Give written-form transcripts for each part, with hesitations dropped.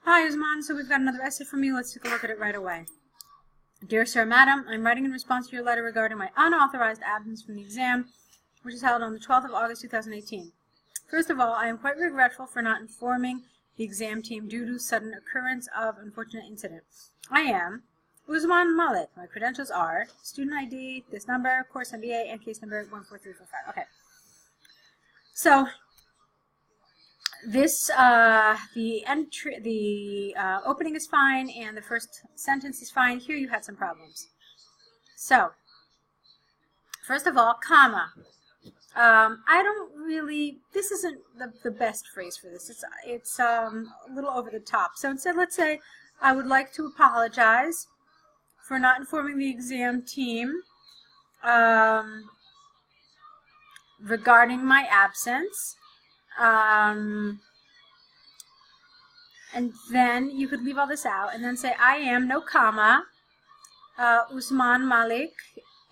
Hi, Usman. So we've got another essay from you. Let's take a look at it right away. Dear Sir, Madam, I'm writing in response to your letter regarding my unauthorized absence from the exam, which is held on the 12th of August, 2018. First of all, I am quite regretful for not informing the exam team due to sudden occurrence of unfortunate incident. I am Usman Malik. My credentials are student ID, this number, course MBA, and case number 14345. Okay. So this the opening is fine and the first sentence is fine. Here you had some problems. So first of all, comma. I don't really, this isn't the best phrase for this. It's a little over the top. So instead, let's say I would like to apologize for not informing the exam team regarding my absence. And then you could leave all this out and then say, I am, no comma, Usman Malik,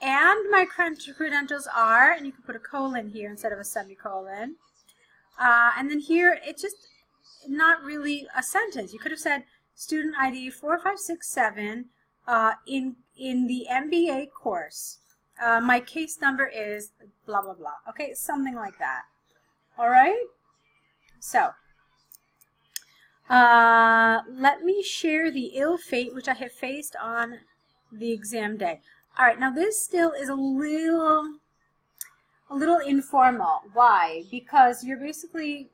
and my credentials are, and you can put a colon here instead of a semicolon. And then here, it's just not really a sentence. You could have said, student ID 4567 in the MBA course. My case number is blah, blah, blah. Okay, something like that. All right? So, let me share the ill fate which I have faced on the exam day. All right, now this still is a little informal. Why? Because you're basically,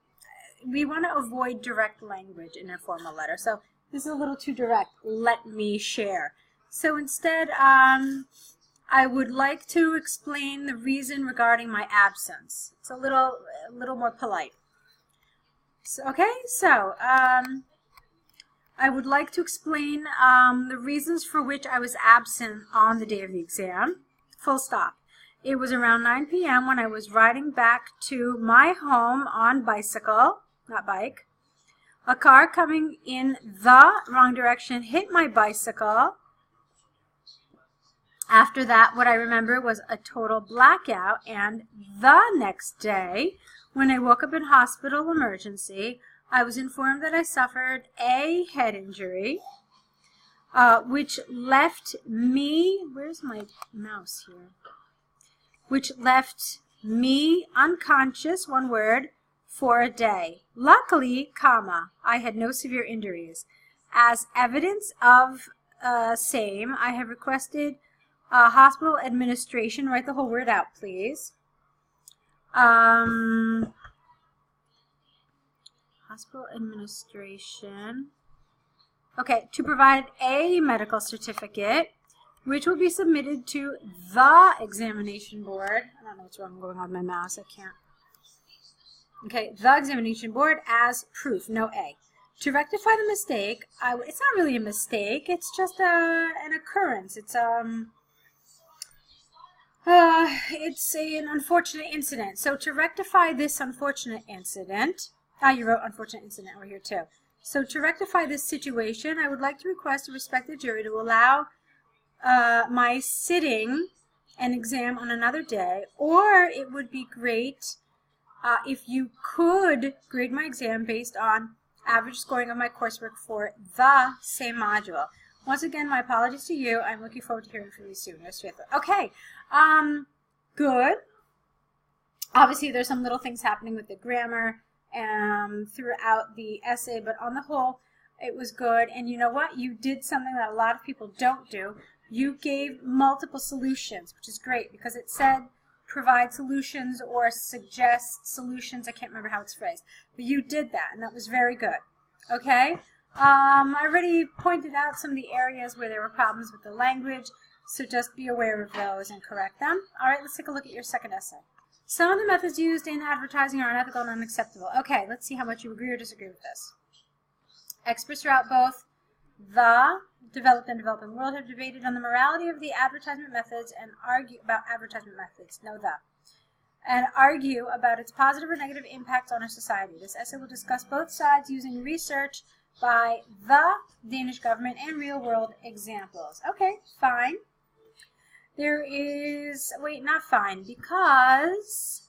we want to avoid direct language in a formal letter. So this is a little too direct. Let me share. So instead, I would like to explain the reason regarding my absence. It's a little more polite. So, okay, so I would like to explain the reasons for which I was absent on the day of the exam. Full stop. It was around 9 p.m. when I was riding back to my home on bicycle, not bike. A car coming in the wrong direction hit my bicycle. After that, what I remember was a total blackout, and the next day, when I woke up in hospital emergency, I was informed that I suffered a head injury, which left me, where's my mouse here? Which left me unconscious, one word, for a day. Luckily, comma, I had no severe injuries. As evidence of same, I have requested hospital administration, write the whole word out, please. Hospital administration. Okay, to provide a medical certificate, which will be submitted to the examination board. I don't know what's wrong going on with my mouse. I can't. Okay, the examination board as proof, no A. To rectify the mistake, it's not really a mistake. It's just an occurrence. It's an unfortunate incident. So to rectify this unfortunate incident, you wrote unfortunate incident over here too. So to rectify this situation, I would like to request a respected jury to allow my sitting an exam on another day, or it would be great if you could grade my exam based on average scoring of my coursework for the same module. Once again, my apologies to you. I'm looking forward to hearing from you soon. Okay, good. Obviously, there's some little things happening with the grammar throughout the essay, but on the whole, it was good. And you know what? You did something that a lot of people don't do. You gave multiple solutions, which is great because it said provide solutions or suggest solutions. I can't remember how it's phrased, but you did that, and that was very good. Okay? I already pointed out some of the areas where there were problems with the language, so just be aware of those and correct them. All right, let's take a look at your second essay. Some of the methods used in advertising are unethical and unacceptable. Okay, let's see how much you agree or disagree with this. Experts throughout both the developed and developing world have debated on the morality of the advertisement methods and argue about advertisement methods, and argue about its positive or negative impacts on our society. This essay will discuss both sides using research by the Danish government and real-world examples. Okay, fine. There is, wait, not fine, because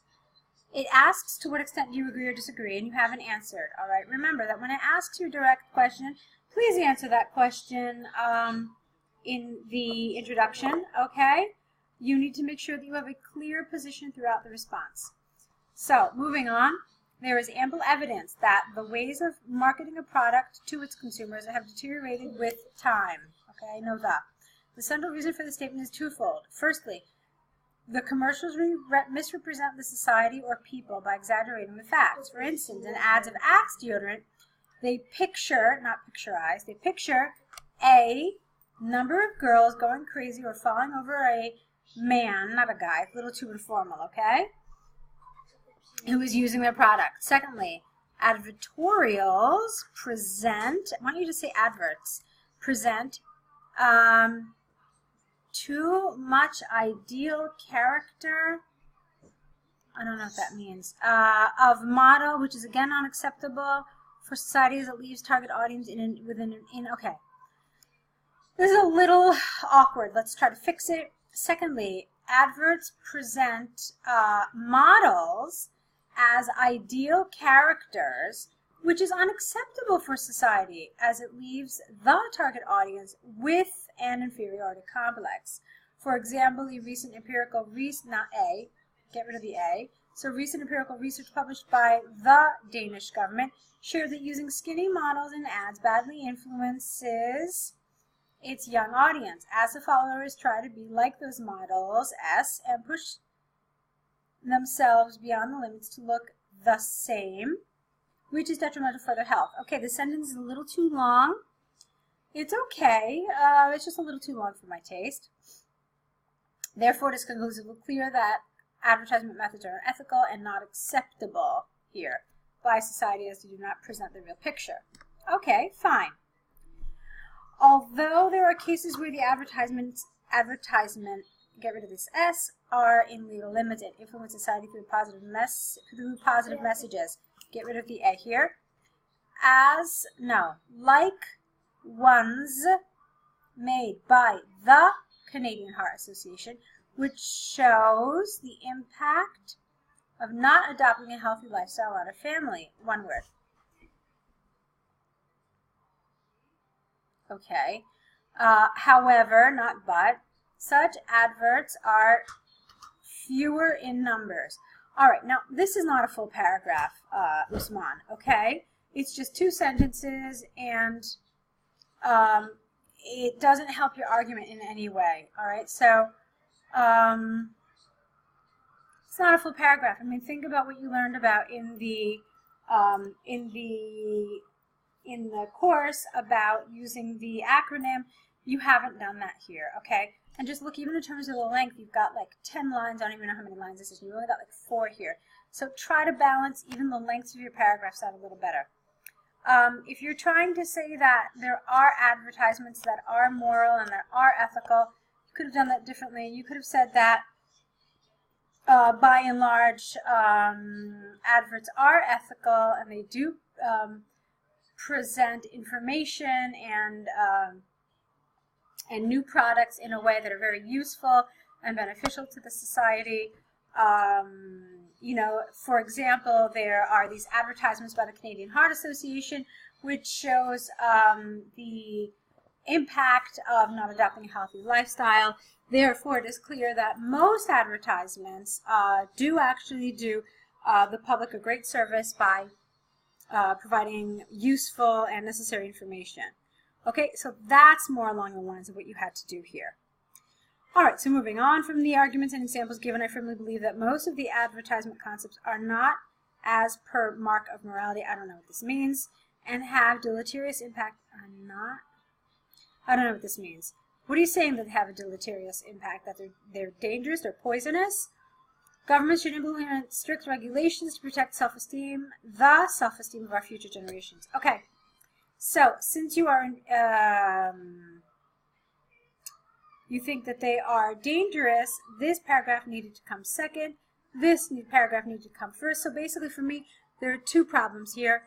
It asks to what extent do you agree or disagree, and you haven't answered. All right, remember that when it asks you a direct question, please answer that question in the introduction, okay? You need to make sure that you have a clear position throughout the response. So, moving on, there is ample evidence that the ways of marketing a product to its consumers have deteriorated with time. Okay, I know that. The central reason for the statement is twofold. Firstly, the commercials misrepresent the society or people by exaggerating the facts. For instance, in ads of Axe deodorant, they picture, not picturize, they picture a number of girls going crazy or falling over a man, not a guy, a little too informal, okay, who is using their product. Secondly, advertorials present, I want you to say adverts, present too much ideal character, I don't know what that means, of model, which is again unacceptable for society as it leaves target audience okay. This is a little awkward. Let's try to fix it. Secondly, adverts present models as ideal characters, which is unacceptable for society as it leaves the target audience with an inferiority complex. For example, the recent empirical research, not A, get rid of the A. So recent empirical research published by the Danish government showed that using skinny models in ads badly influences its young audience, as the followers try to be like those models, S, and push themselves beyond the limits to look the same, which is detrimental for their health. Okay, the sentence is a little too long. It's okay. It's just a little too long for my taste. Therefore, it is conclusively clear that advertisement methods are unethical and not acceptable here by society as they do not present the real picture. Okay, fine. Although there are cases where the advertisement, get rid of this S, are in legal limits and influence society through positive messages. Get rid of the A here. Like ones made by the Canadian Heart Association, which shows the impact of not adopting a healthy lifestyle on a family. One word. Okay. However, not but, such adverts are fewer in numbers. All right, now this is not a full paragraph, Usman, okay? It's just 2 sentences, and it doesn't help your argument in any way, all right? So it's not a full paragraph. I mean, think about what you learned about in the course about using the acronym. You haven't done that here, okay? And just look, even in terms of the length, you've got like 10 lines. I don't even know how many lines this is. You only got like 4 here. So try to balance even the lengths of your paragraphs out a little better. If you're trying to say that there are advertisements that are moral and that are ethical, you could have done that differently. You could have said that by and large, adverts are ethical and they do present information and new products in a way that are very useful and beneficial to the society. You know, for example, there are these advertisements by the Canadian Heart Association, which shows the impact of not adopting a healthy lifestyle. Therefore, it is clear that most advertisements do actually do the public a great service by providing useful and necessary information. Okay, so that's more along the lines of what you had to do here. All right, so moving on from the arguments and examples given, I firmly believe that most of the advertisement concepts are not as per mark of morality, I don't know what this means, and have deleterious impact I don't know what this means. What are you saying that they have a deleterious impact, that they're dangerous or poisonous? Governments should implement strict regulations to protect self-esteem, the self-esteem of our future generations. Okay, so since you are you think that they are dangerous, this paragraph needed to come second, this paragraph needed to come first. So basically for me, there are 2 problems here.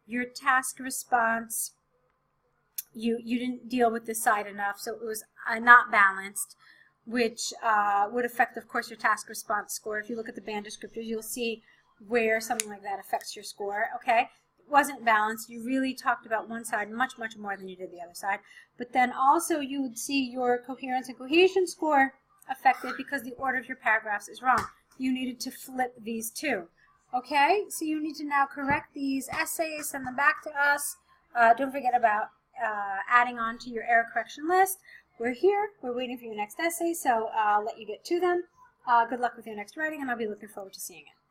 Your task response, you didn't deal with this side enough, so it was not balanced. which would affect, of course, your task response score. If you look at the band descriptors, you'll see where something like that affects your score, okay? It wasn't balanced. You really talked about one side much, much more than you did the other side. But then also you would see your coherence and cohesion score affected because the order of your paragraphs is wrong. You needed to flip these two, okay? So you need to now correct these essays, send them back to us. Don't forget about adding on to your error correction list. We're here. We're waiting for your next essay, so I'll let you get to them. Good luck with your next writing, and I'll be looking forward to seeing it.